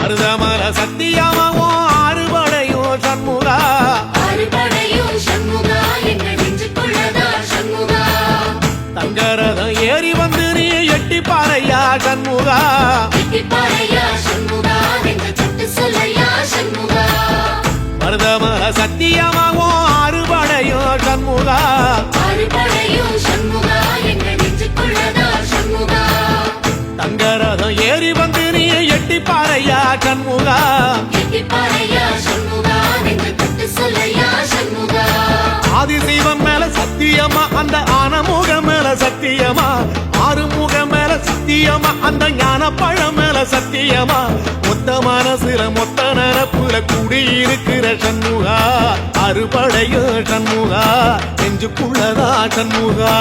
மருதமர சத்தியமாவும் ஆறுபடையும் சண்முகா தங்கரதம் ஏறி வந்து நீ எட்டி பாறையா சண்முகா மருதமர சத்தியமாவும் ஆறுபடையும் சண்முகா தங்கரதம் ஏறி வந்து நீ எட்டி பாறையா சண்முகா ஆதிசைவம் மேல சத்தியமா அந்த ஆனமுகம் மேல சத்தியமா ஆறுமுகம் மேல சத்தியமா அந்த ஞான பழம் மேல சத்தியமா மொத்த மனசுல மொத்த நரப்புல குடியிருக்கிற சண்முகா அறுபடையும் சண்முகா நெஞ்சுக்குள்ளதா சண்முகா